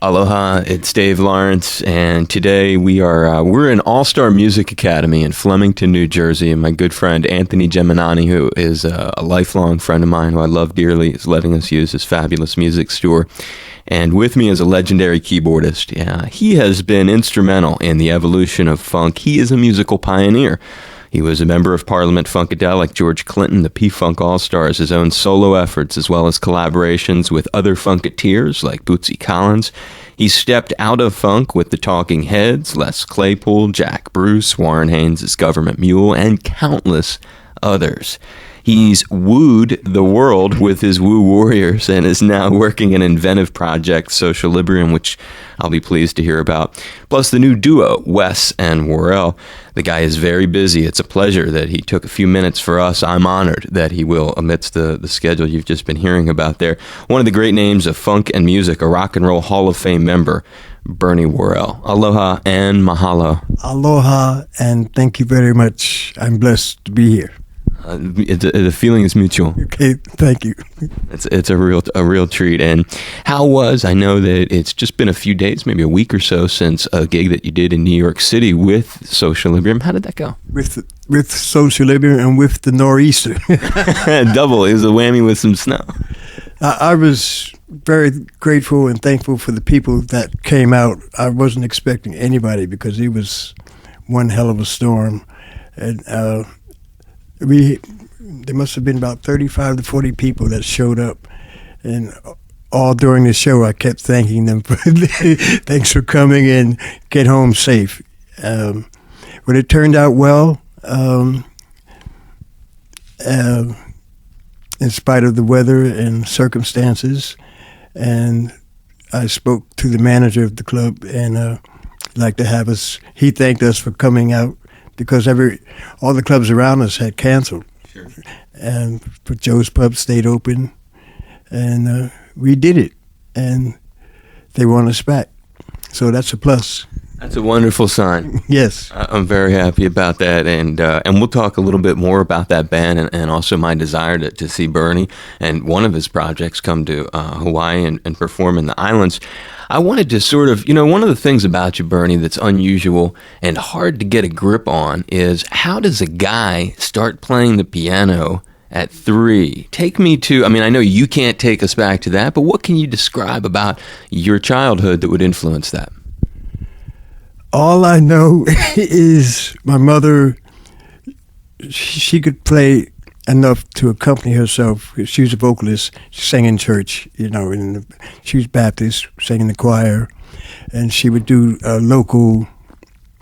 Aloha, it's Dave Lawrence, and today we're in All-Star Music Academy in Flemington, New Jersey, and my good friend Anthony Geminani, who is a lifelong friend of mine who I love dearly, is letting us use his fabulous music store. And with me is a legendary keyboardist. He has been instrumental in the evolution of funk. He is a musical pioneer. He was a member of Parliament-Funkadelic, George Clinton, the P-Funk All-Stars, his own solo efforts, as well as collaborations with other funketeers like Bootsy Collins. He stepped out of funk with the Talking Heads, Les Claypool, Jack Bruce, Warren Haynes' Government Mule, and countless others. He's wooed the world with his Woo Warriors and is now working an inventive project, Socialibrium, which I'll be pleased to hear about. Plus the new duo, Wes and Worrell. The guy is very busy. It's a pleasure that he took a few minutes for us. I'm honored that he will, amidst the schedule you've just been hearing about there. One of the great names of funk and music, a Rock and Roll Hall of Fame member, Bernie Worrell. Aloha and mahalo. Aloha, and thank you very much. I'm blessed to be here. The feeling is mutual. Okay, thank you. It's a real treat. And I know that it's just been a few days, maybe a week or so, since a gig that you did in New York City with Socialibrium. How did that go? With Socialibrium and with the nor'easter. Double. It was a whammy with some snow. I was very grateful and thankful for the people that came out. I wasn't expecting anybody because it was one hell of a storm. And there must have been about 35 to 40 people that showed up, and all during the show I kept thanking them for thanks for coming and get home safe. But it turned out well, in spite of the weather and circumstances. And I spoke to the manager of the club and like to have us. He thanked us for coming out, because all the clubs around us had canceled. Sure. But Joe's Pub stayed open, and we did it, and they want us back. So that's a plus. That's a wonderful sign. Yes. I'm very happy about that, and we'll talk a little bit more about that band and also my desire to see Bernie and one of his projects come to Hawaii and perform in the islands. I wanted to sort of, one of the things about you, Bernie, that's unusual and hard to get a grip on is how does a guy start playing the piano at 3? Take me to, I know you can't take us back to that, but what can you describe about your childhood that would influence that? All I know is my mother, she could play enough to accompany herself. She was a vocalist. She sang in church, she was Baptist, sang in the choir, and she would do local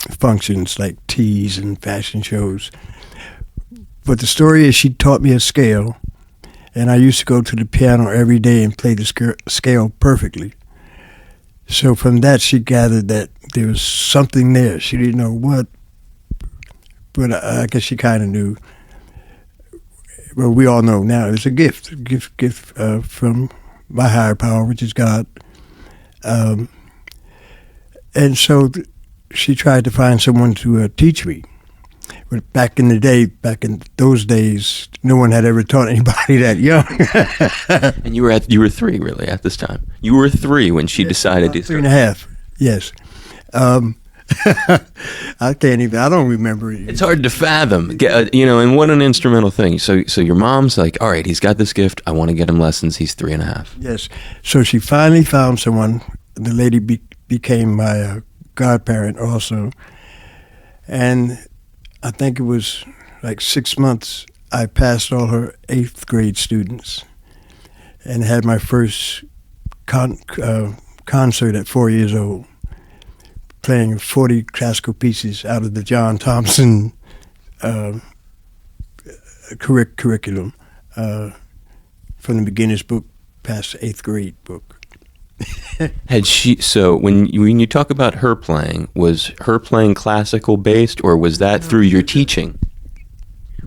functions like teas and fashion shows. But the story is she taught me a scale, and I used to go to the piano every day and play the scale perfectly. So from that, she gathered that there was something there. She didn't know what, but I guess she kind of knew. Well, we all know now it's a gift from my higher power, which is God. And so she tried to find someone to teach me. But back in those days, no one had ever taught anybody that young. And you were 3 really at this time. You were 3 when she decided to start. 3.5. Yes. I don't remember it. It's hard to fathom, and what an instrumental thing. So your mom's like, all right, he's got this gift. I want to get him lessons. He's 3.5. Yes. So she finally found someone. The lady became my godparent also. And I think it was like 6 months, I passed all her 8th grade students and had my first concert at 4 years old, playing 40 classical pieces out of the John Thompson curriculum, from the beginner's book past the 8th grade book. So when you talk about her playing, was her playing classical based, or was that through your teaching?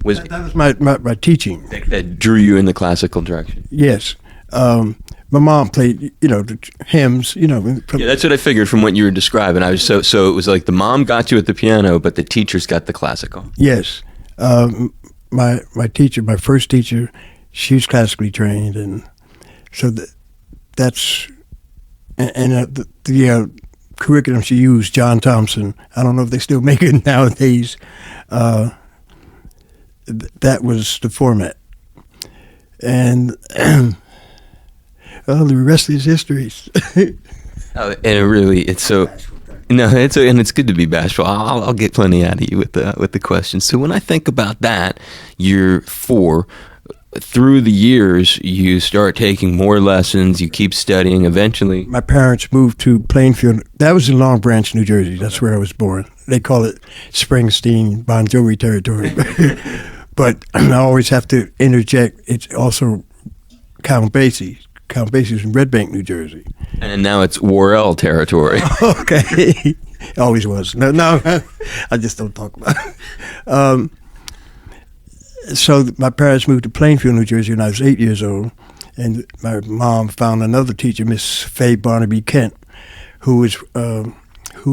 That was my teaching that drew you in the classical direction? Yes. My mom played, the hymns, Yeah, that's what I figured from what you were describing. I was so it was like the mom got you at the piano, but the teachers got the classical. Yes. My teacher, my first teacher, she was classically trained, and so that's the curriculum she used, John Thompson. I don't know if they still make it nowadays. That was the format, and well, the rest is history. And it's so. No, and it's good to be bashful. I'll get plenty out of you with the questions. So when I think about that, you're 4. Through the years, you start taking more lessons. You keep studying. Eventually, my parents moved to Plainfield. That was in Long Branch, New Jersey. That's where I was born. They call it Springsteen, Bon Jovi territory. But I always have to interject. It's also Count Basie. Count Basie's in Red Bank, New Jersey. And now it's Worrell territory. Okay. Always was. No, I just don't talk about it. So my parents moved to Plainfield, New Jersey when I was 8 years old. And my mom found another teacher, Miss Faye Barnaby Kent, who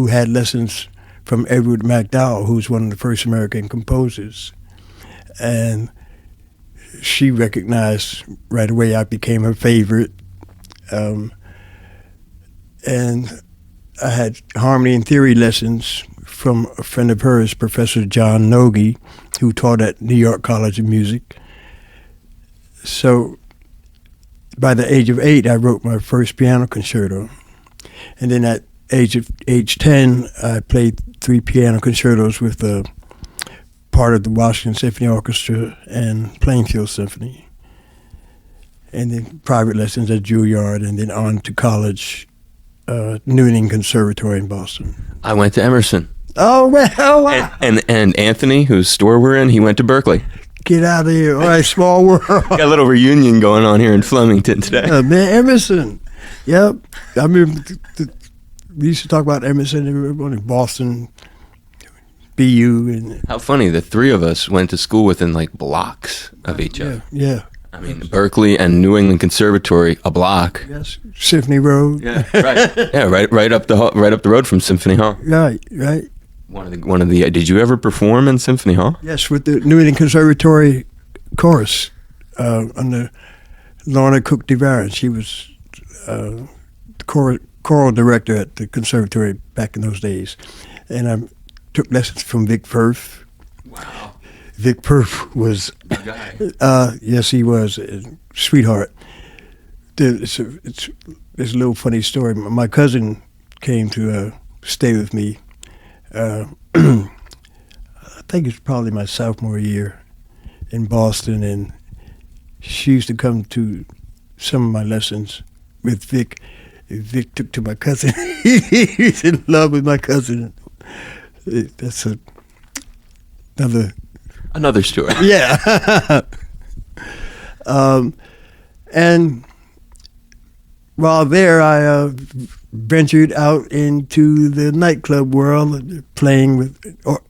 had lessons from Edward MacDowell, who was one of the first American composers. And she recognized right away I became her favorite. And I had harmony and theory lessons from a friend of hers, Professor John Nogi, who taught at New York College of Music. So by the age of 8, I wrote my first piano concerto. And then at age 10, I played 3 piano concertos with part of the Washington Symphony Orchestra and Plainfield Symphony. And then private lessons at Juilliard, and then on to college, New England Conservatory in Boston. I went to Emerson. Oh, well. Wow. And Anthony, whose store we're in, he went to Berkeley. Get out of here. All right, small world. Got a little reunion going on here in Flemington today. Man, Emerson. Yep. I remember we used to talk about Emerson in Boston, BU. And how funny, the 3 of us went to school within like blocks of each other. Yeah. I mean, Berkeley and New England Conservatory, a block. Yes, Symphony Road. Yeah, right. Yeah, right up the road from Symphony Hall. Right. One of the. Did you ever perform in Symphony Hall? Yes, with the New England Conservatory chorus under Lorna Cook DeVaron. She was the choral director at the conservatory back in those days, and I took lessons from Vic Firth. Wow. Vic Firth was, yes, he was a sweetheart. It's a little funny story. My cousin came to stay with me. I think it was probably my sophomore year in Boston, and she used to come to some of my lessons with Vic. Vic took to my cousin. He's in love with my cousin. That's another story. Yeah. And while there, I ventured out into the nightclub world, playing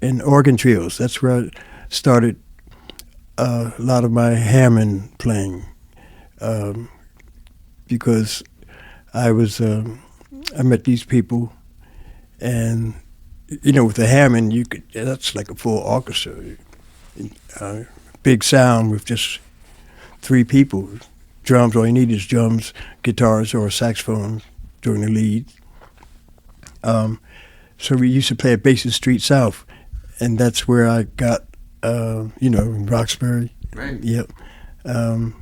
in organ trios. That's where I started a lot of my Hammond playing, because I met these people, and with the Hammond, that's like a full orchestra. Big sound with just 3 people. Drums, all you need is drums, guitars, or saxophone during the lead. So we used to play at Basin Street South, and that's where I got, in Roxbury. Right. Yep. I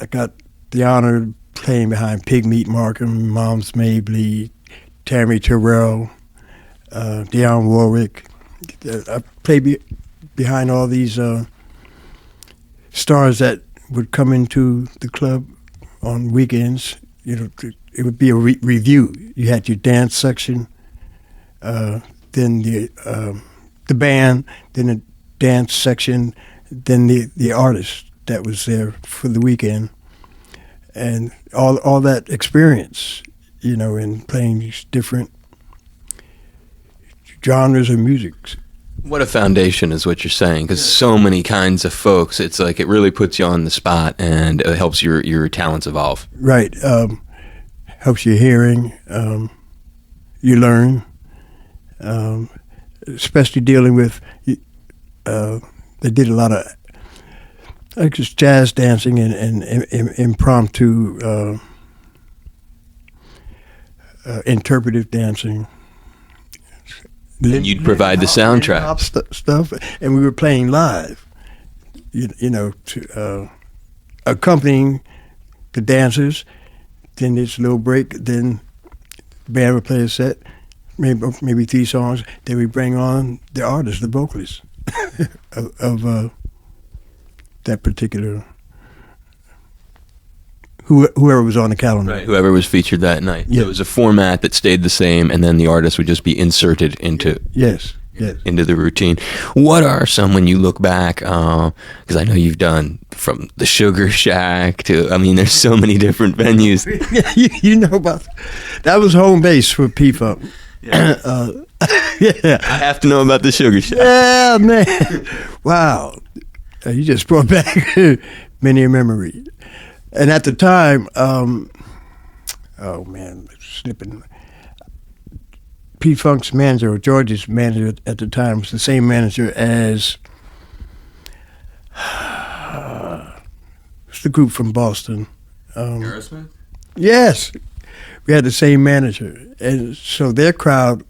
got the honor of playing behind Pigmeat Markham, Moms Mabley, Tammy Terrell, Dionne Warwick. I played behind all these stars that would come into the club on weekends. It would be a review. You had your dance section, then the band, then the dance section, then the artist that was there for the weekend, and all that experience, in playing these different genres of music. What a foundation is what you're saying, because so many kinds of folks, it's like it really puts you on the spot, and it helps your talents evolve. Right. Helps your hearing. You learn, especially dealing with, they did a lot of just jazz dancing and impromptu interpretive dancing. And you'd provide the soundtrack. Stuff, and we were playing live, accompanying the dancers. Then this little break, then the band would play a set, maybe 3 songs. Then we bring on the artist, the vocalist of that particular, whoever was on the calendar. Right, whoever was featured that night. Yeah. It was a format that stayed the same, and then the artist would just be inserted into into the routine. What are some, when you look back, because I know you've done from the Sugar Shack to, I mean, there's so many different venues. you know about that was home base for P-Funk. Yeah. Yeah, I have to know about the Sugar Shack. Yeah, man. Wow. You just brought back many a memory. And at the time, oh man, slipping. P-Funk's manager, or George's manager at the time, was the same manager as it's the group from Boston. Aerosmith? Yes. We had the same manager. And so their crowd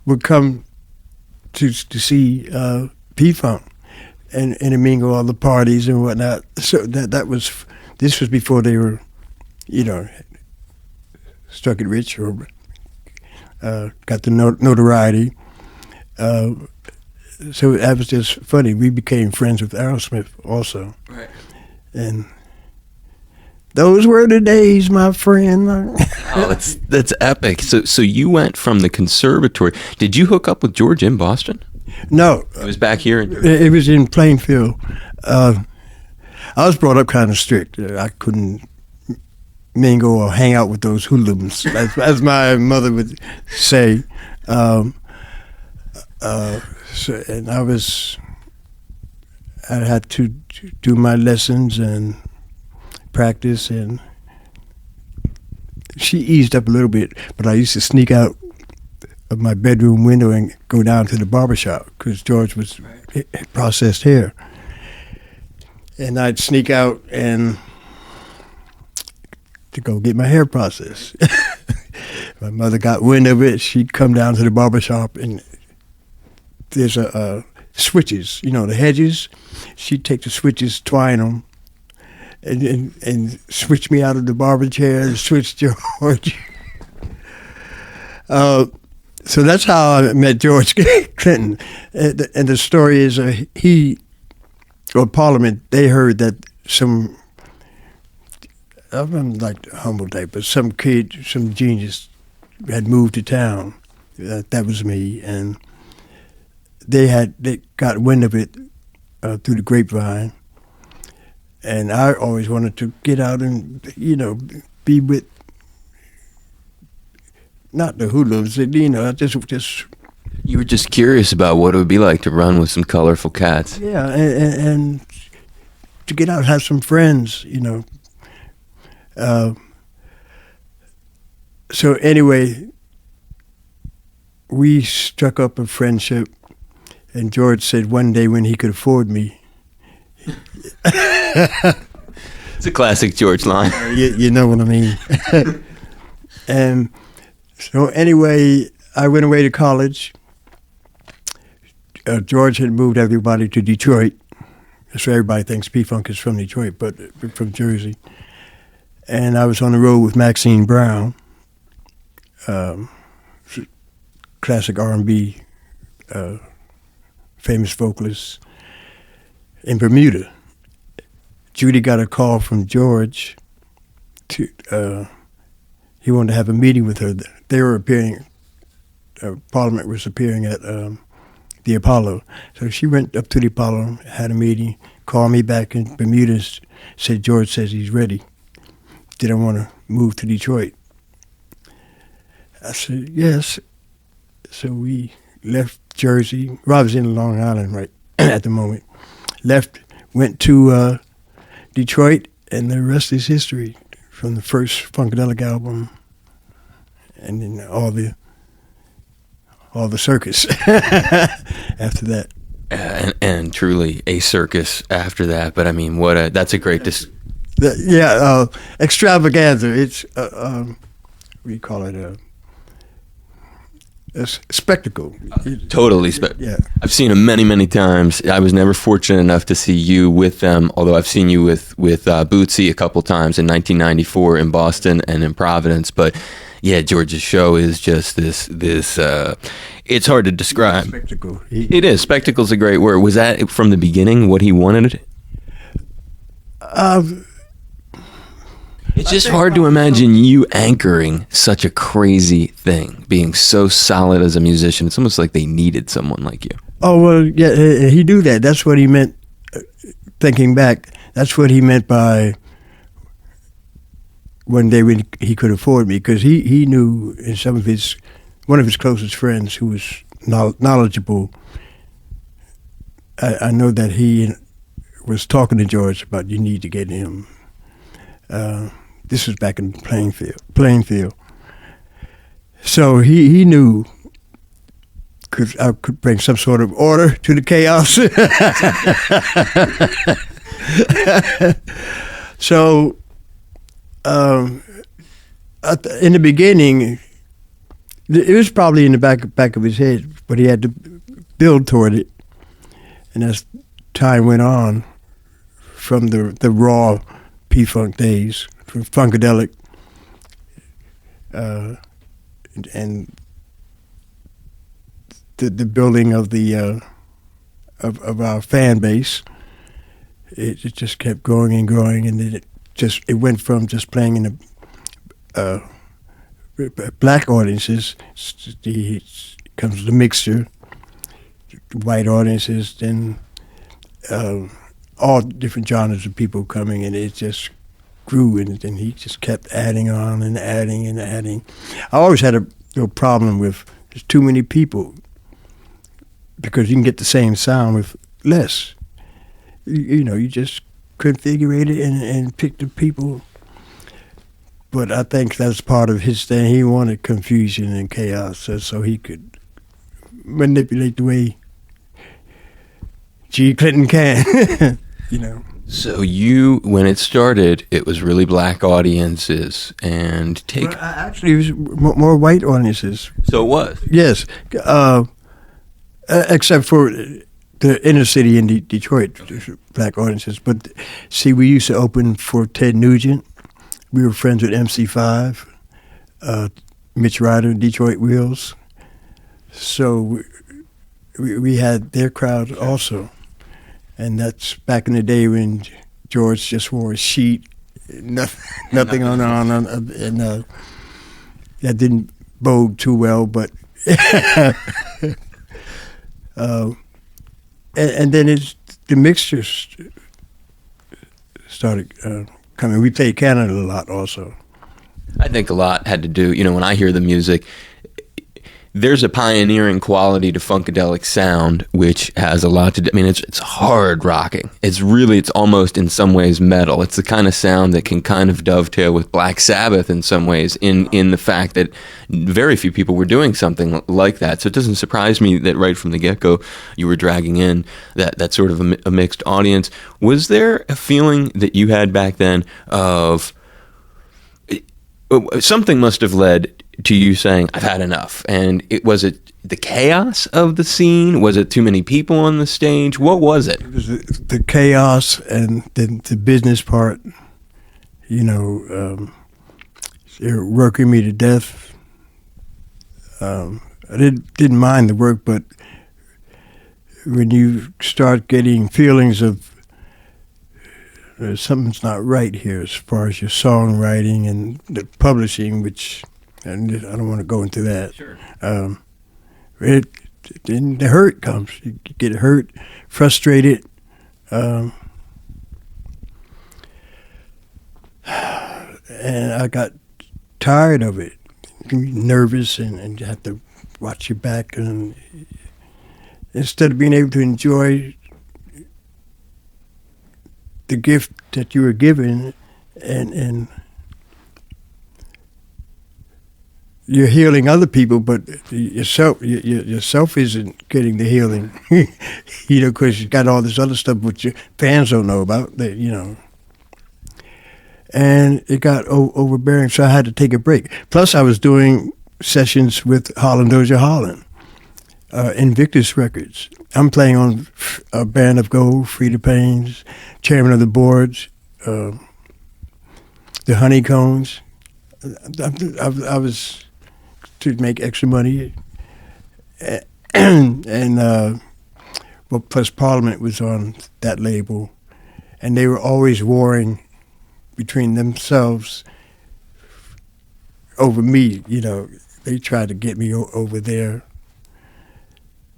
would come to see P-Funk and mingle all the parties and whatnot. So this was before they were, struck it rich or got the notoriety. So that was just funny. We became friends with Aerosmith also. Right. And those were the days, my friend. Oh, that's epic. So you went from the conservatory. Did you hook up with George in Boston? No. It was back here? It was in Plainfield. I was brought up kind of strict. I couldn't mingle or hang out with those hoodlums, as my mother would say. And I had to do my lessons and practice, and she eased up a little bit, but I used to sneak out of my bedroom window and go down to the barbershop because George was processed hair. And I'd sneak out and to go get my hair processed. My mother got wind of it. She'd come down to the barbershop, and there's switches, the hedges. She'd take the switches, twine them, and switch me out of the barber chair and switch George. So that's how I met George Clinton. And the story is Parliament, they heard that some, I'm like the humble type, but some kid, some genius had moved to town. That was me. And they got wind of it through the grapevine. And I always wanted to get out and, be with, not the hoodlums, just. You were just curious about what it would be like to run with some colorful cats. Yeah, and to get out and have some friends, So anyway, we struck up a friendship, and George said one day when he could afford me. It's a classic George line. You know what I mean. And so anyway, I went away to college. George had moved everybody to Detroit. So everybody thinks P-Funk is from Detroit, but from Jersey. And I was on the road with Maxine Brown, classic R&B, famous vocalist, in Bermuda. Judy got a call from George. He wanted to have a meeting with her. They were appearing, Parliament was appearing at the Apollo. So she went up to the Apollo, had a meeting, called me back in Bermuda, said, George says he's ready. Did I want to move to Detroit? I said, yes. So we left Jersey. Well, I was in Long Island right at the moment. Left, went to Detroit, and the rest is history. From the first Funkadelic album, and then all the circus after that. And truly a circus after that. But I mean, that's a great... Extravaganza. It's what do you call it, a spectacle. Totally. Yeah. I've seen them many, many times. I was never fortunate enough to see you with them, although I've seen you with Bootsy a couple times in 1994 in Boston and in Providence. But yeah, George's show is just this. It's hard to describe. Spectacle. It is. Spectacle's a great word. Was that from the beginning what he wanted? It's just hard to imagine you anchoring such a crazy thing, being so solid as a musician. It's almost like they needed someone like you. Oh, well, yeah, he knew that. That's what he meant, thinking back, that's what he meant by one day when he could afford me, because he knew in one of his closest friends who was knowledgeable. I know that he was talking to George about, you need to get him. This was back in Plainfield. So he knew I could bring some sort of order to the chaos. So in the beginning, it was probably in the back of his head, but he had to build toward it. And as time went on, from the raw P-Funk days, from Funkadelic, and the building of of our fan base, it just kept growing and growing, and then it went from just playing in the black audiences. Comes the mixture, white audiences, then all different genres of people coming, and it just grew, and then he just kept adding on and adding and adding. I always had a problem with there's too many people, because you can get the same sound with less. You just configure it and pick the people. But I think that's part of his thing. He wanted confusion and chaos, so he could manipulate the way G. Clinton can, So when it started, it was really black audiences, and Well, actually, it was more white audiences. So it was? Yes, except for the inner city in Detroit, black audiences. But see, we used to open for Ted Nugent. We were friends with MC5, Mitch Ryder, Detroit Wheels. So we had their crowd also. And that's back in the day when George just wore a sheet, nothing on, and that didn't bode too well. But and then the mixtures started coming. We played Canada a lot also. I think a lot had to do, when I hear the music, there's a pioneering quality to Funkadelic sound, which has a lot to do. I mean, it's hard rocking. It's almost in some ways metal. It's the kind of sound that can kind of dovetail with Black Sabbath in some ways, in the fact that very few people were doing something like that. So it doesn't surprise me that right from the get-go you were dragging in that sort of a mixed audience. Was there a feeling that you had back then of something must have led to you saying, I've had enough? And was it the chaos of the scene? Was it too many people on the stage? What was it? It was the chaos and then the business part. They're working me to death. I didn't mind the work, but when you start getting feelings of something's not right here as far as your songwriting and the publishing, which, and I don't want to go into that. Sure. Then the hurt comes. You get hurt, frustrated. And I got tired of it. Nervous and you have to watch your back. And instead of being able to enjoy the gift that you were given, and you're healing other people, but yourself isn't getting the healing, because you got all this other stuff which your fans don't know about. and it got overbearing, so I had to take a break. Plus, I was doing sessions with Holland Doja Holland, Invictus Records. I'm playing on a Band of Gold, Frida Payne's, chairman of the boards, the Honeycombs. I was to make extra money, and well, plus Parliament was on that label, and they were always warring between themselves over me. You know, they tried to get me over there.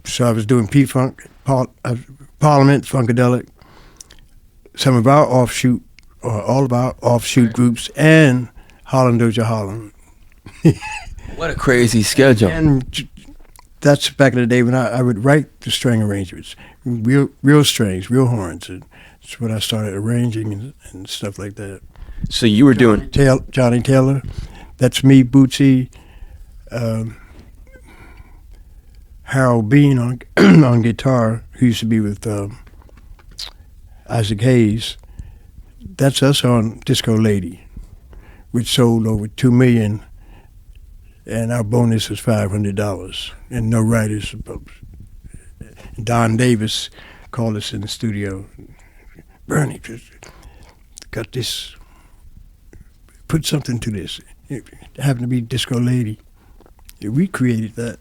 So I was doing P-Funk, Parliament-Funkadelic, some of our offshoot, or all of our offshoot groups, and Holland Doja Holland. What a crazy schedule. And that's back in the day when I would write the string arrangements, real strings, real horns. And that's when I started arranging and stuff like that. So you were doing... Johnny Taylor, that's me, Bootsy, Harold Bean on guitar, who used to be with Isaac Hayes. That's us on Disco Lady, which sold over 2 million, and our bonus was $500, and no writers. Don Davis called us in the studio. Bernie, got this, put something to this. It happened to be Disco Lady. We created that.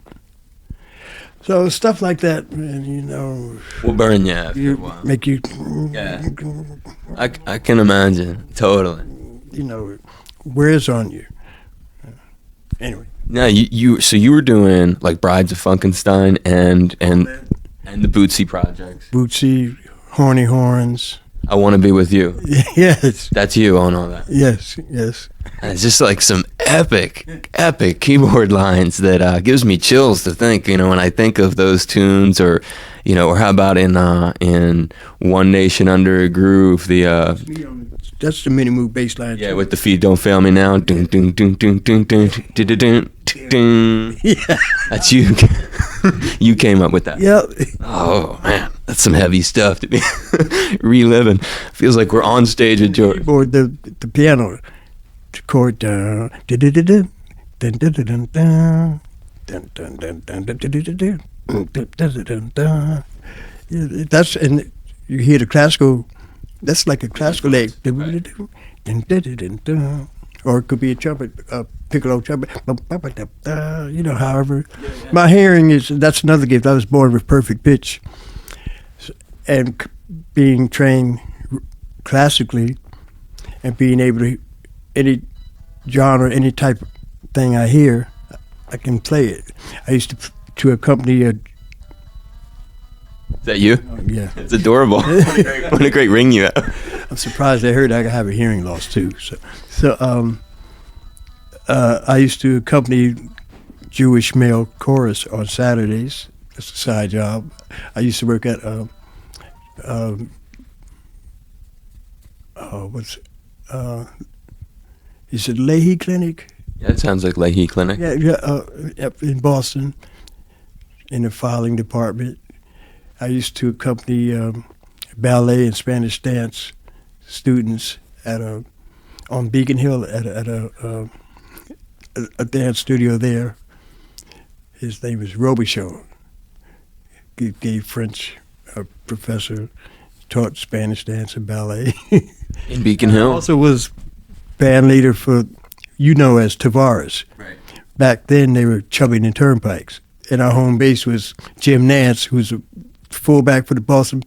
So stuff like that, and you know, will burn you after a while. Make you, yeah. I can imagine, totally. You know, wears on you. Anyway. No, so you were doing like Brides of Funkenstein and the Bootsy projects. Bootsy, Horny Horns. I Want to Be With You. Yes. That's you on all that. Yes. And it's just like some epic keyboard lines that gives me chills to think, you know, when I think of those tunes, or, you know, or how about in One Nation Under a Groove, that's the mini move bass line. Yeah, with the feet don't fail me now. Dun, dun, dun, dun, dun, dun, dun, dun, dun, dun. Yeah. That's you. You came up with that. Yep. Oh man, that's some heavy stuff to be reliving. Feels like we're on stage with George. Keyboard, the piano, the chord down, dun dun dun dun dun dun dun dun dun dun dun dun dun dun. That's, and you hear the classical. That's like a classical leg. Or it could be a trumpet, a piccolo trumpet. You know, however. My hearing is, that's another gift. I was born with perfect pitch. And being trained classically and being able to, any genre, any type of thing I hear, I can play it. I used to accompany a... Is that you? Yeah. It's adorable. What a great ring you have. I'm surprised they heard I have a hearing loss too. So I used to accompany Jewish male chorus on Saturdays. That's a side job. I used to work at is it Leahy Clinic? Yeah, it sounds like Leahy Clinic. Yeah, in Boston, in the filing department. I used to accompany ballet and Spanish dance students at on Beacon Hill at a dance studio there. His name was Robichaud. He gave French professor, taught Spanish dance and ballet. In Beacon Hill? Also was band leader for, as Tavares. Right. Back then they were chubbing and turnpikes. And our home base was Jim Nance, who was a fullback for the Boston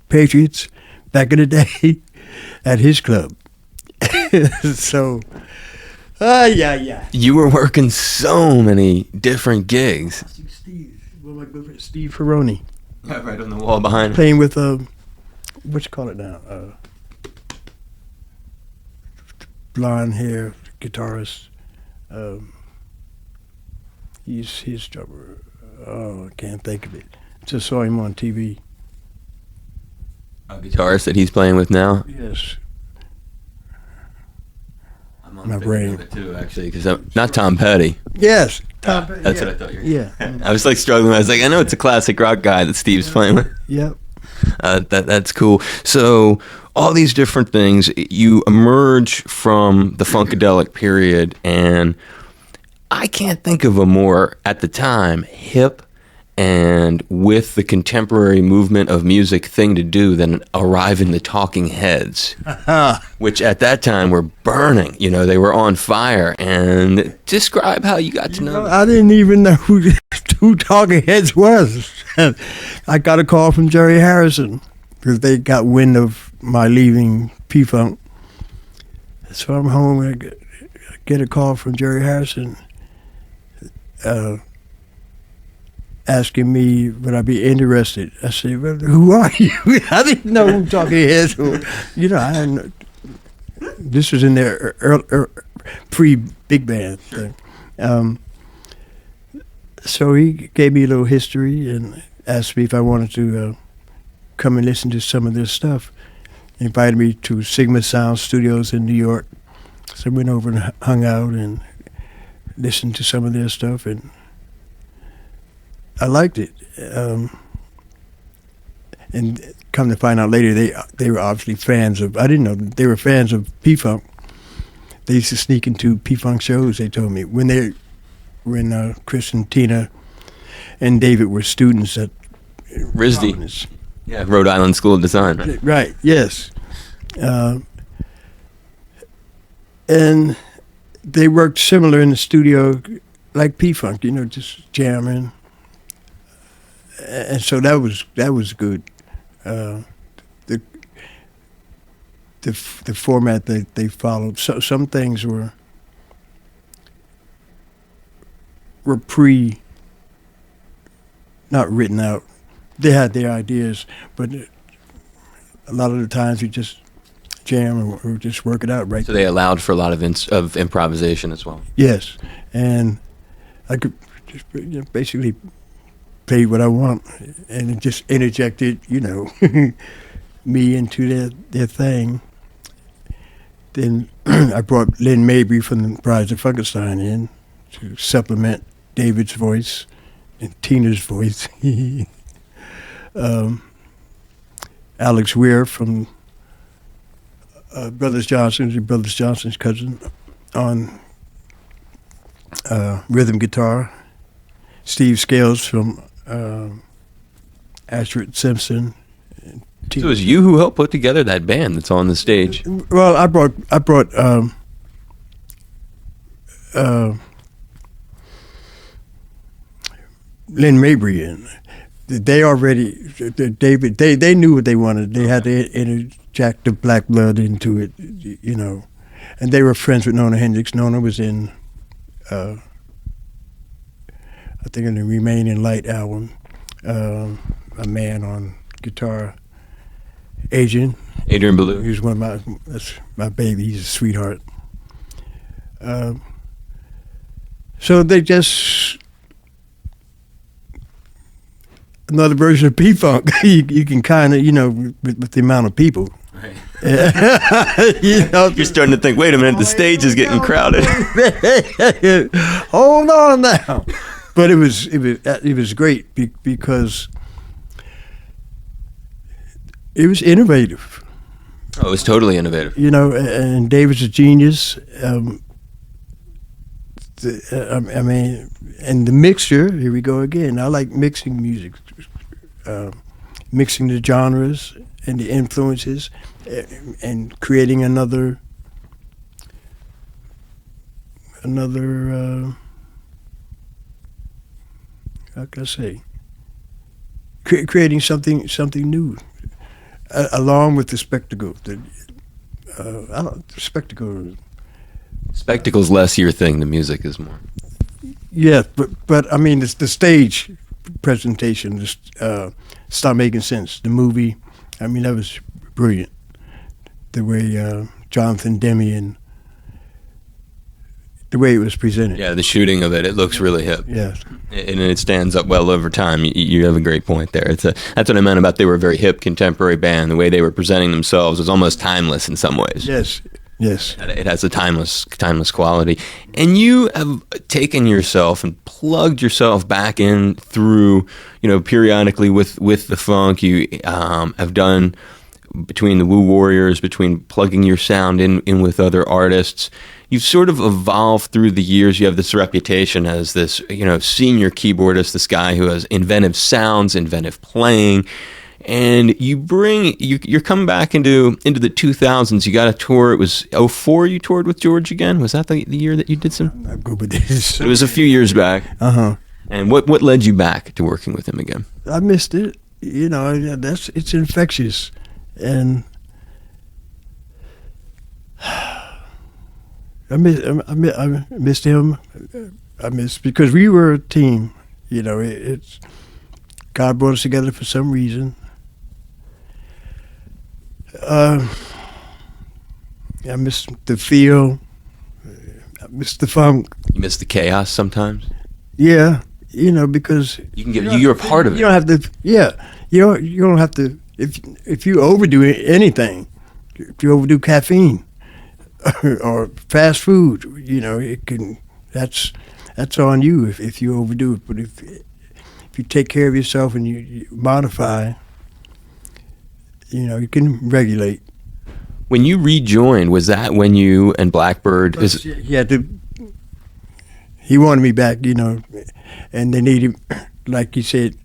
Patriots back in the day at his club. So, yeah. You were working so many different gigs. My good friend Steve Ferroni. Yeah, right on the wall behind. Playing with, what you call it now? Blonde hair guitarist. He's drummer. Oh, I can't think of it. Just saw him on TV. A guitarist that he's playing with now? Yes. I'm on my brain. Of it too, actually, because not Tom Petty. Yes, Tom Petty. That's what I thought you were. Yeah. I was like struggling. I was like, I know it's a classic rock guy that Steve's playing with. Yep. That's cool. So all these different things, you emerge from the Funkadelic period, and I can't think of a more, at the time, hip and with the contemporary movement of music thing to do than arriving the Talking Heads, which at that time were burning. You know, they were on fire. And describe how you got to know them. I didn't even know who Talking Heads was. I got a call from Jerry Harrison because they got wind of my leaving P-Funk. So I'm home and I get a call from Jerry Harrison asking me would I be interested. I said, well, who are you? I didn't know who Talking Heads were. You know, I hadn't, this was in their pre-big band thing. So he gave me a little history and asked me if I wanted to come and listen to some of their stuff. He invited me to Sigma Sound Studios in New York. So I went over and hung out and listened to some of their stuff, and I liked it. And come to find out later, they were obviously fans of, I didn't know, they were fans of P-Funk. They used to sneak into P-Funk shows, they told me, when Chris and Tina and David were students at RISD. Yeah, Rhode Island School of Design. Right, yes. And they worked similar in the studio like P-Funk, you know, just jamming. And so that was good. The format that they followed. So some things were not written out. They had their ideas, but a lot of the times we just jam or just work it out right. So they allowed for a lot of improvisation as well. Yes, and I could just basically play what I want and just interjected, you know, me into their thing. Then I brought Lynn Mabry from the Brides of Frankenstein in to supplement David's voice and Tina's voice. Alex Weir from Brothers Johnson's cousin, on rhythm guitar. Steve Scales from Ashford Simpson. So it was you who helped put together that band that's on the stage. Well, I brought Lynn Mabry in. They already, David, they knew what they wanted. They had to interject the black blood into it, you know. And they were friends with Nona Hendrix. Nona was in, I think, in the Remain in Light album. A man on guitar, Adrian Ballou. He was that's my baby. He's a sweetheart. So they just, another version of P-Funk. you can kind of, you know, with the amount of people. Right. You know, you're starting to think, wait a minute, the stage is getting crowded. Hold on now. But it was great because it was innovative. Oh, it was totally innovative. You know, and David's a genius. I mean, and the mixture, here we go again. I like mixing music, mixing the genres and the influences, and creating another how can I say? Creating something new, along with the spectacle. Spectacle. Spectacle's less your thing. The music is more. Yeah, but I mean, it's the stage presentation just start making sense. The movie, I mean, that was brilliant. The way Jonathan Demme and the way it was presented. Yeah, the shooting of it looks really hip. Yeah. And it stands up well over time. You have a great point there. That's what I meant about they were a very hip contemporary band. The way they were presenting themselves was almost timeless in some ways. Yes. Yes. It has a timeless quality. And you have taken yourself and plugged yourself back in through, periodically with the funk. You have done between the Woo Warriors, between plugging your sound in with other artists. You've sort of evolved through the years. You have this reputation as this, senior keyboardist, this guy who has inventive sounds, inventive playing. And you're coming back into the 2000s. You got a tour. It was 2004 you toured with George again. Was that the year that you did some? I'm not good with this. It was a few years back. Uh-huh. And what led you back to working with him again? I missed it. It's infectious. And I missed him. Because we were a team. It's God brought us together for some reason. I miss the feel. I miss the funk. You miss the chaos sometimes? Yeah, because you're a part of it. You don't have to. Yeah, you don't have to. If you overdo anything, if you overdo caffeine or fast food, it can. That's on you if you overdo it. But if you take care of yourself and you modify, you can regulate. When you rejoined, was that when you and Blackbird? He wanted me back, and they needed, like he said,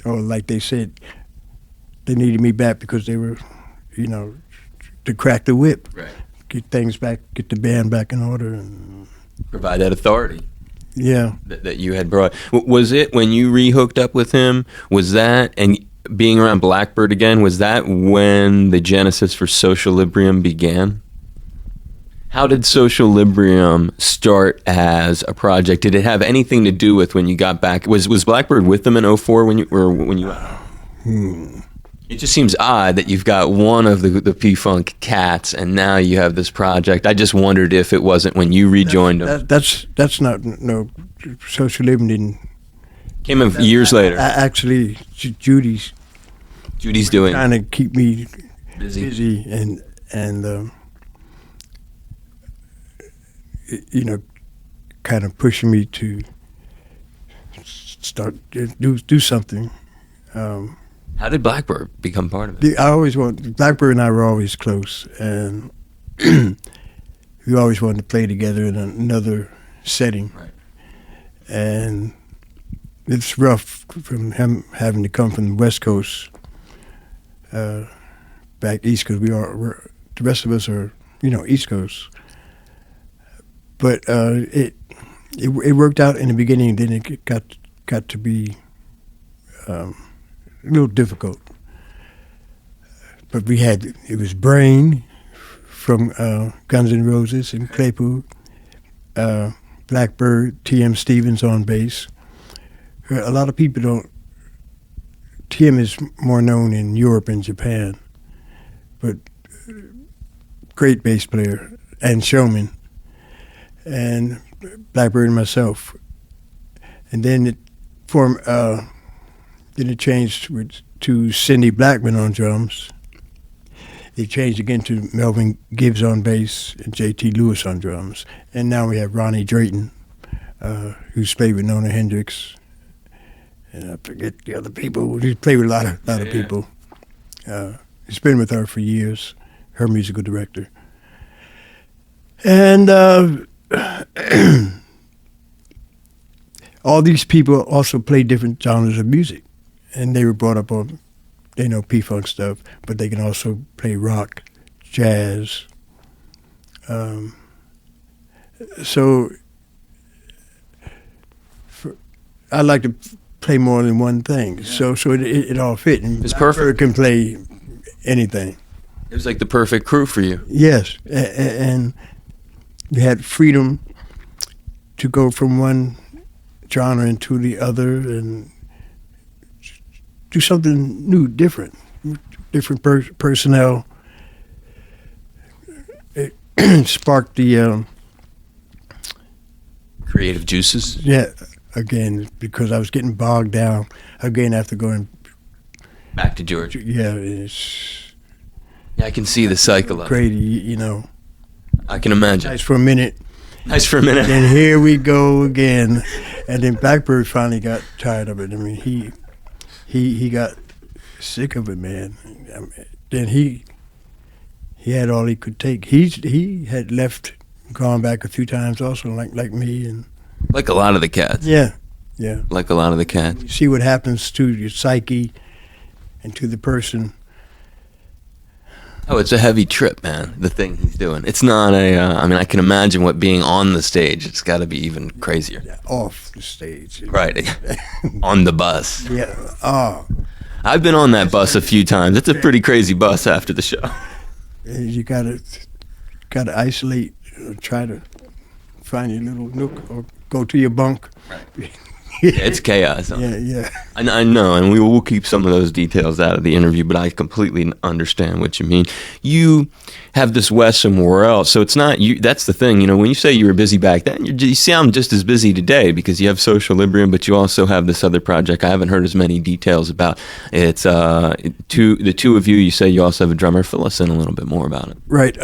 or like they said, they needed me back because they were, to crack the whip, right. Get things back, get the band back in order, and provide that authority. Yeah, that you had brought. Was it when you rehooked up with him? Was that, and being around Blackbird again, was that when the genesis for Socialibrium began? How did Socialibrium start as a project? Did it have anything to do with when you got back? Was Blackbird with them in 2004 when you? It just seems odd that you've got one of the P-Funk cats, and now you have this project. I just wondered if it wasn't when you rejoined them. That's not no. Socialibrium didn't. Came years later. Actually, Judy's doing trying to keep me busy and kind of pushing me to start do something. How did Blackbird become part of it? Blackbird and I were always close, and we always wanted to play together in another setting. Right. And it's rough from him having to come from the West Coast back east, because the rest of us are East Coast. But it worked out in the beginning. Then it got to be a little difficult. But it was Brain from Guns N' Roses and Claypool, Blackbird, T.M. Stevens on bass. A lot of people don't. T.M. is more known in Europe and Japan, but great bass player and showman. And Blackbird and myself. And then it formed. Then it changed to Cindy Blackman on drums. It changed again to Melvin Gibbs on bass and J.T. Lewis on drums. And now we have Ronnie Drayton, who's played with Nona Hendrix. And I forget the other people. He's played with a lot of people. He's been with her for years, her musical director. And all these people also play different genres of music. And they were brought up on, they know P-Funk stuff, but they can also play rock, jazz. So I like to play more than one thing. Yeah. So it all fit. And it's perfect. Can play anything. It was like the perfect crew for you. Yes, and we had freedom to go from one genre into the other and do something new, different personnel. It sparked the creative juices. Yeah, again, because I was getting bogged down again after going back to Georgia. Yeah, I can see the cycle of great, I can imagine. Nice for a minute. Nice for a minute. Then here we go again. And then Blackbird finally got tired of it. I mean, he got sick of it, man. I mean, then he had all he could take. He had left, gone back a few times also, like me, and Like a lot of the cats. yeah. Like a lot of the cats. You see what happens to your psyche and to the person. Oh, it's a heavy trip, man, the thing he's doing. It's not I mean, I can imagine what being on the stage, it's got to be even crazier. Off the stage. Right. On the bus. Yeah. Oh. I've been on that bus a few times. It's a pretty crazy bus after the show. You gotta isolate, try to find your little nook or go to your bunk. Right. Yeah, it's chaos. Yeah. I know, and we will keep some of those details out of the interview, but I completely understand what you mean. You have this Bernie Worrell, so it's not you. That's the thing, when you say you were busy back then, you sound just as busy today because you have Socialibrium, but you also have this other project I haven't heard as many details about. It's the two of you. You say you also have a drummer. Fill us in a little bit more about it. Right.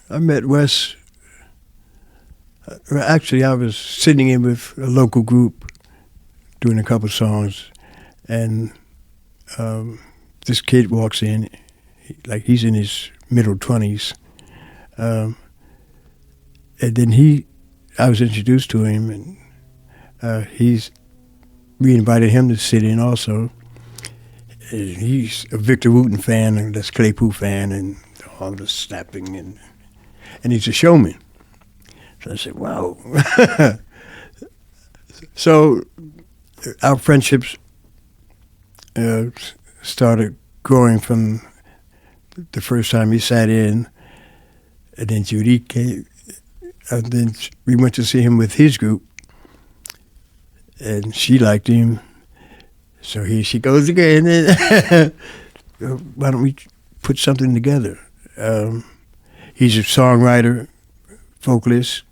I met Wes. Actually, I was sitting in with a local group doing a couple songs, and this kid walks in, he's in his middle 20s, and then I was introduced to him, and we invited him to sit in also. And he's a Victor Wooten fan, and Les Claypool fan, and all the snapping, and he's a showman. So I said, wow. So our friendships started growing from the first time he sat in, and then Judy came, and then we went to see him with his group, and she liked him. So here she goes again. Why don't we put something together? He's a songwriter, vocalist,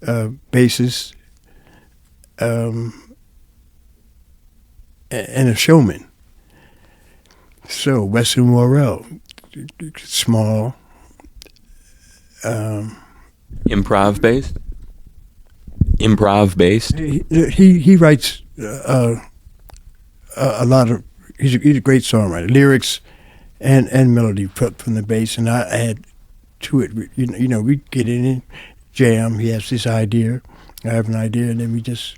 bassist, and a showman. So Bernie Worrell, small. Improv based. He writes a lot of. He's a great songwriter, lyrics and melody from the bass, and I add to it. We get in it, jam. He has this idea, I have an idea, and then we just.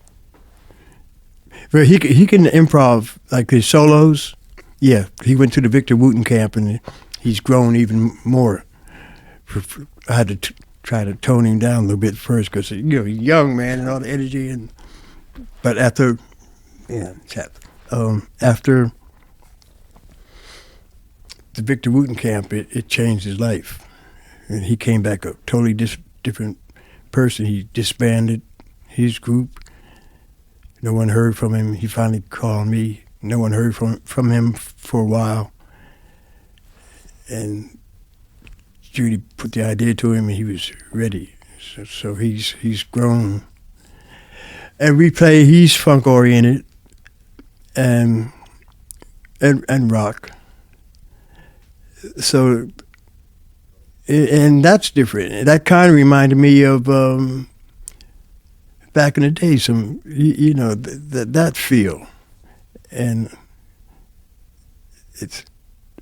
But he can improv like his solos. Yeah, he went to the Victor Wooten camp, and he's grown even more. I had to try to tone him down a little bit first because he's young, man, and all the energy. But after the Victor Wooten camp, it changed his life, and he came back a totally different person. He disbanded his group. No one heard from him. He finally called me. No one heard from him for a while. And Judy put the idea to him, and he was ready. So he's grown. And we play. He's funk oriented, and rock. So, and that's different. That kind of reminded me of back in the day. That feel. And it's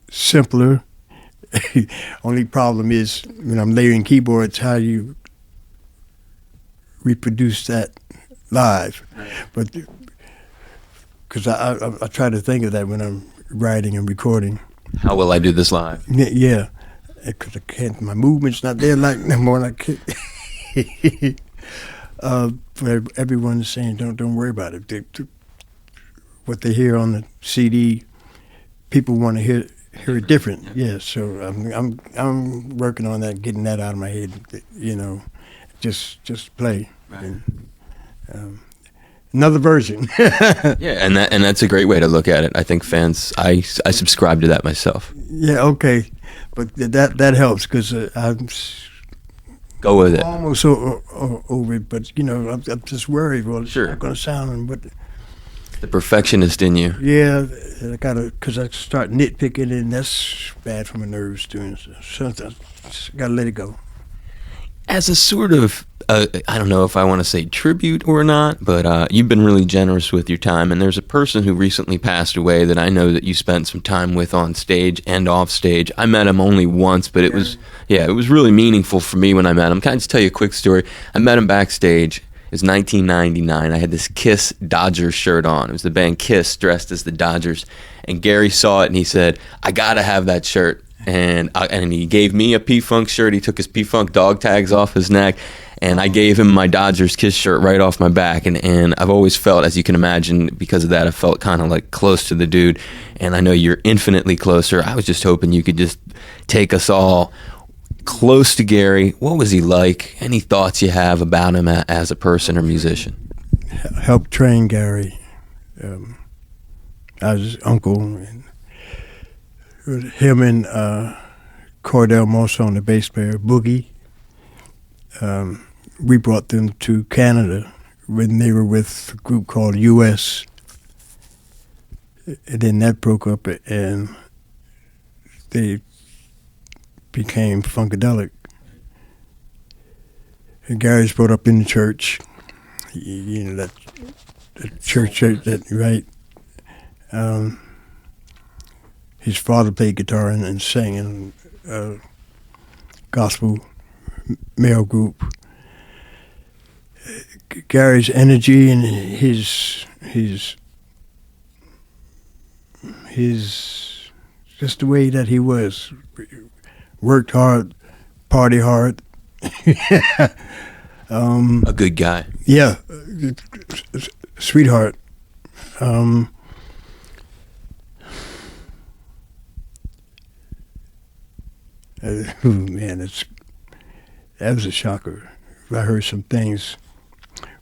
simpler. Only problem is when I'm layering keyboards, how you reproduce that live. Right. But because I try to think of that when I'm writing and recording. How will I do this live? Yeah, because I can't. My movement's not there like no more. Like everyone's saying, don't worry about it. What they hear on the CD, people want to hear it different. Yeah, so I'm working on that, getting that out of my head. Just play. Right. And, another version. Yeah, and that's a great way to look at it. I think fans, I subscribe to that myself. Yeah, okay, but that helps because I'm go with it. Almost over it, but I'm just worried. Well, it's sure. not going to sound, but The perfectionist in you. Yeah, I gotta, because I start nitpicking, and that's bad for my nerves too. So I just gotta let it go. As a sort of, I don't know if I want to say tribute or not, but you've been really generous with your time. And there's a person who recently passed away that I know that you spent some time with on stage and off stage. I met him only once, but it was really meaningful for me when I met him. Can I just tell you a quick story? I met him backstage. It was 1999. I had this Kiss Dodgers shirt on. It was the band Kiss dressed as the Dodgers. And Gary saw it and he said, I got to have that shirt. And he gave me a P-Funk shirt. He took his P-Funk dog tags off his neck, and I gave him my Dodgers Kiss shirt right off my back. And I've always felt, as you can imagine, because of that, I felt kind of like close to the dude. And I know you're infinitely closer. I was just hoping you could just take us all close to Gary. What was he like? Any thoughts you have about him as a person or musician? Helped train Gary. I was his uncle. And him and Cordell Monson, the bass player, Boogie, we brought them to Canada when they were with a group called U.S. And then that broke up, and they became Funkadelic. And Gary's brought up in the church, you know, that church, that right. His father played guitar and sang in a gospel male group. Gary's energy and his just the way that he was, worked hard, party hard. A good guy. Yeah, sweetheart. Man, that was a shocker. I heard some things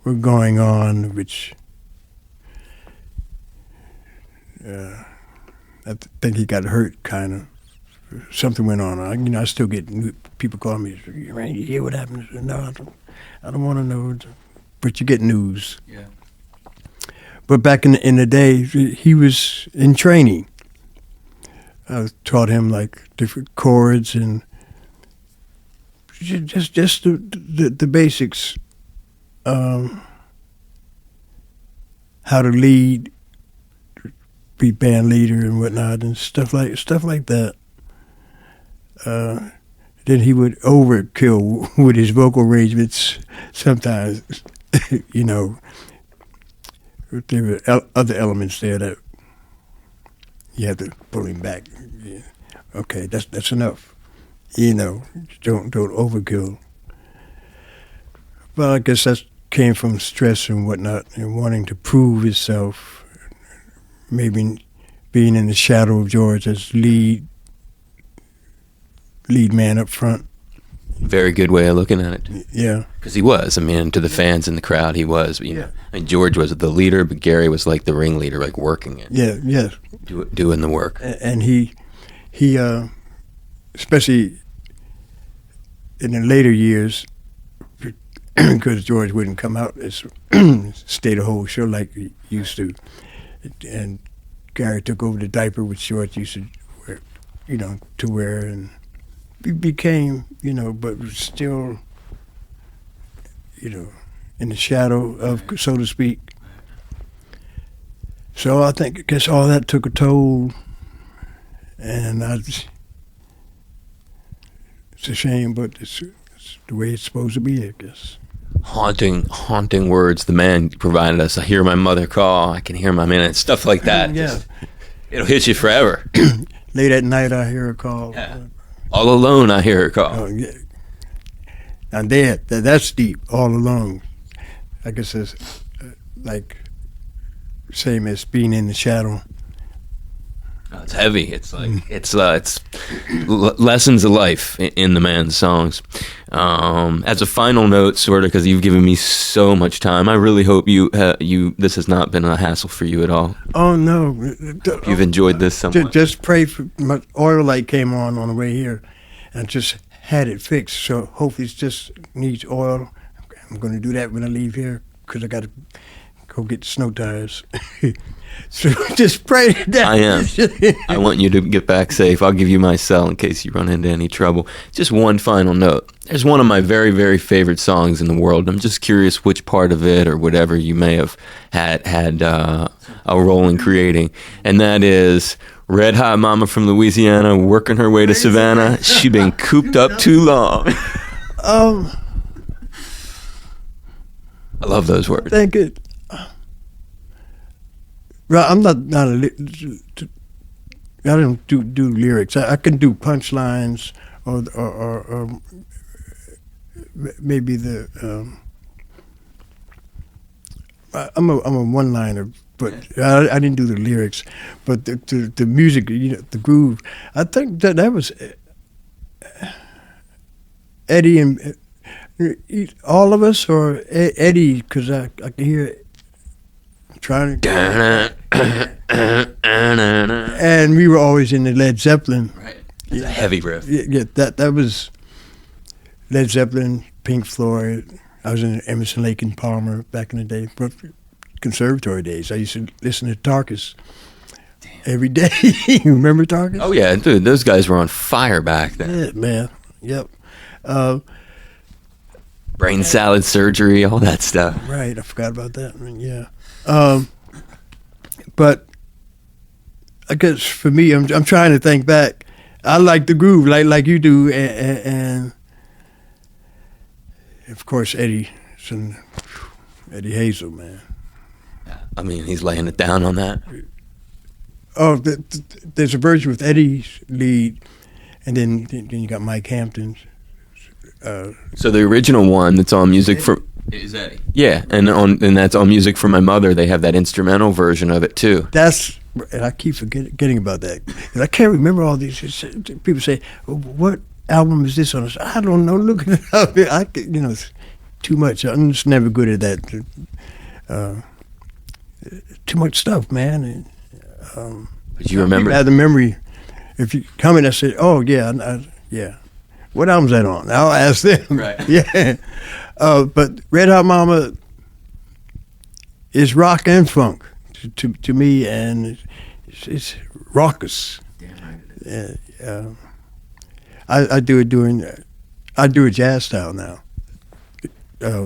were going on, which I think he got hurt, kind of. Something went on. I still get people calling me, "Man, you hear what happened?" No, I don't want to know. But you get news. Yeah. But back in the day, he was in training. I taught him like different chords and just the basics. How to lead, be band leader and whatnot, and stuff like that. Then he would overkill with his vocal arrangements sometimes. You know, there were other elements there that you had to pull him back. Yeah. Okay, that's enough. You know, don't overkill. Well, I guess that came from stress and whatnot, and wanting to prove himself. Maybe being in the shadow of George as lead man up front. Very good way of looking at it. Yeah. Because he was. I mean, to the fans in the crowd, he was. You know, I mean, George was the leader, but Gary was like the ringleader, like working it. Yeah, yeah. Doing the work. And he especially in the later years, because George wouldn't come out and stay the whole show like he used to. And Gary took over the diaper, which George used to wear, to wear, and became, but still, in the shadow of, so to speak. So I guess all that took a toll, and it's a shame, but it's the way it's supposed to be, I guess. Haunting words the man provided us. I hear my mother call, I can hear my man, stuff like that. Yeah. It'll hit you forever. Late at night, I hear her call. Yeah. All alone, I hear her call. Oh, yeah. And that's deep, all alone. I guess it's like same as being in the shadow. Oh, it's heavy. It's like it's lessons of life in the man's songs. As a final note, sort of, because you've given me so much time, I really hope you this has not been a hassle for you at all. Oh no, you've enjoyed this somewhat. Just pray for my oil light came on the way here, and just had it fixed. So hopefully it just needs oil. I'm going to do that when I leave here because I got to go get snow tires. So just pray that. I am. I want you to get back safe. I'll give you my cell in case you run into any trouble. Just one final note. There's one of my very, very favorite songs in the world. I'm just curious which part of it or whatever you may have had a role in creating, and that is Red Hot Mama from Louisiana working her way to Savannah. She been cooped up too long. I love those words. Thank it. Well, I'm not I don't do lyrics. I can do punchlines or maybe the I'm a one-liner, but I didn't do the lyrics. But the music, the groove. I think that was Eddie and all of us, or Eddie, because I can hear it trying to. And we were always in the Led Zeppelin. Right. It's a heavy riff. Yeah, that was Led Zeppelin, Pink Floyd. I was in Emerson, Lake and Palmer back in the day, conservatory days. I used to listen to Tarkus every day. You remember Tarkus? Oh yeah, dude, those guys were on fire back then. Yeah, man. Yep. Brain salad surgery, all that stuff. Right, I forgot about that. I mean, yeah. But I guess for me, I'm trying to think back. I like the groove, like you do, and of course Eddie Hazel, man. I mean, he's laying it down on that. Oh, there's a version with Eddie's lead, and then you got Mike Hampton's. So the original one that's on music for is Eddie. Yeah, and that's on Music for My Mother. They have that instrumental version of it too. And I keep forgetting about that. And I can't remember all these. People say, "What album is this on?" I don't know. Look it up. It's too much. I'm just never good at that. Too much stuff, man. But you remember? I have the memory. If you come in, I say, "Oh yeah, yeah." What album's that on? I'll ask them. Right. Yeah. But Red Hot Mama is rock and funk to me, and it's raucous. Damn right. I do it jazz style now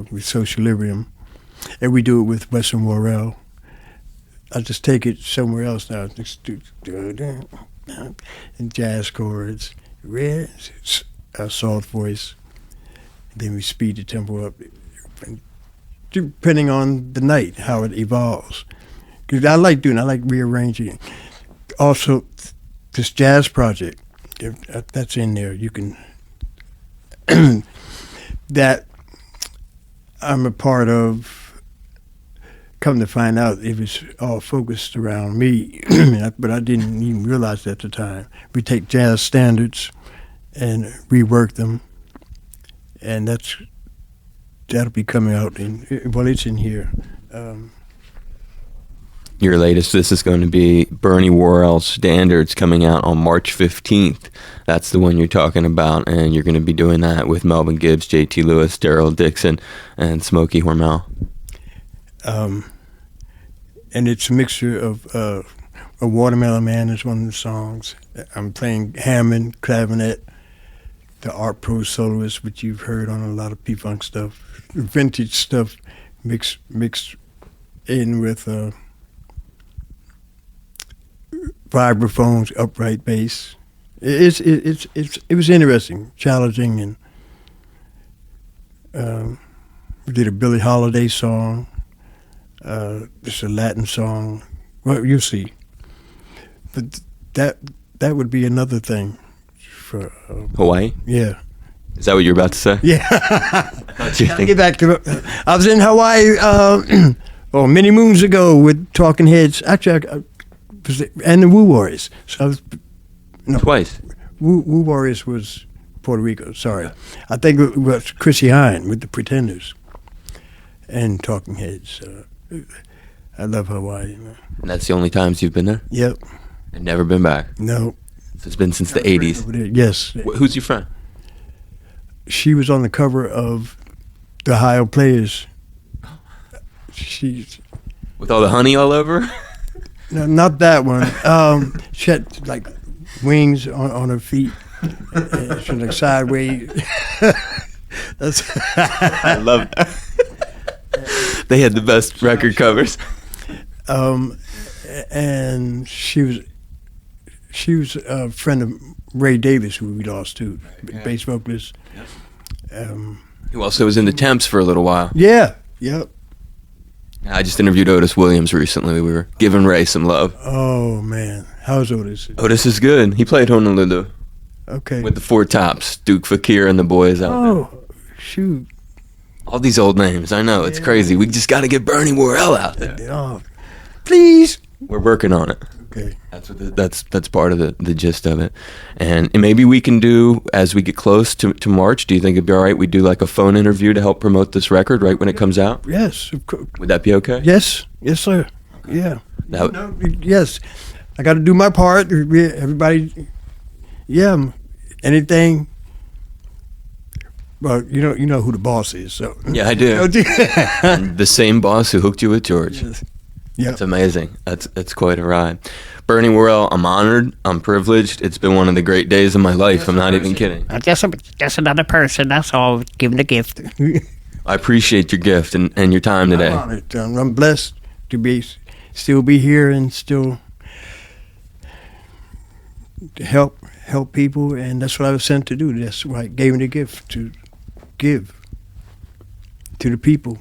with Social Librium, and we do it with Bernie Worrell. I just take it somewhere else now. Just do and jazz chords, soft voice. Then we speed the tempo up, depending on the night, how it evolves. Because I like rearranging. Also, this jazz project, that's in there. You can, that I'm a part of. Come to find out, it was all focused around me, but I didn't even realize that at the time. We take jazz standards and rework them, and that'll be coming out it's in here. Your latest, this is going to be Bernie Worrell Standards, coming out on March 15th. That's the one you're talking about, and you're going to be doing that with Melvin Gibbs, J.T. Lewis, Daryl Dixon, and Smokey Hormel. And it's a mixture of A Watermelon Man is one of the songs. I'm playing Hammond, clavinet, the Art Pro soloist, which you've heard on a lot of P-Funk stuff, vintage stuff mixed in with vibraphones, upright bass. It was interesting, challenging, and we did a Billie Holiday song. It's a Latin song. Well, you'll see. But that would be another thing for Hawaii? Yeah. Is that what you're about to say? Yeah. I'll get back to it. I was in Hawaii many moons ago with Talking Heads. Actually, and the Woo Warriors. So I was twice. Woo Warriors was Puerto Rico. Sorry, I think it was Chrissy Hine with the Pretenders and Talking Heads. I love Hawaii, man. And that's the only times you've been there? Yep. And never been back? No. So it's been since the 80s? Yes. Who's your friend? She was on the cover of the Ohio Players. With all the honey all over? No, not that one. She had like wings on her feet, and she was like sideways. I love that. They had the best record covers. And she was a friend of Ray Davis, who we lost too, bass vocalist. Who also was in the Temps for a little while. Yeah, yep. I just interviewed Otis Williams recently. We were giving Ray some love. Oh man, how's Otis? Otis is good. He played Honolulu. Okay. With the Four Tops, Duke Fakir and the boys out there. Oh, shoot. All these old names. I know, it's crazy. We just got to get Bernie Worrell out there. Oh, please. We're working on it. Okay. That's part of the gist of it. And maybe we can do, as we get close to March, do you think it'd be all right we do like a phone interview to help promote this record right when it comes out? Yes. Of course. Would that be okay? Yes, sir. Okay. Yeah. Yes. I got to do my part. Everybody, anything. Well, you know who the boss is. So yeah, I do. And the same boss who hooked you with George. Yes. Yeah, it's amazing. That's quite a ride. Bernie Worrell, I'm honored. I'm privileged. It's been one of the great days of my life. I'm not even kidding. Just another person. That's all. Give him the gift. I appreciate your gift and your time today. I'm honored. I'm blessed to still be here and still to help people, and that's what I was sent to do. That's why I gave me the gift to give to the people.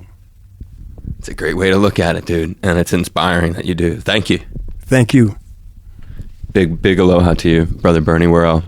It's a great way to look at it, dude, and it's inspiring that you do. Thank you. Thank you. Big aloha to you, brother Bernie Worrell.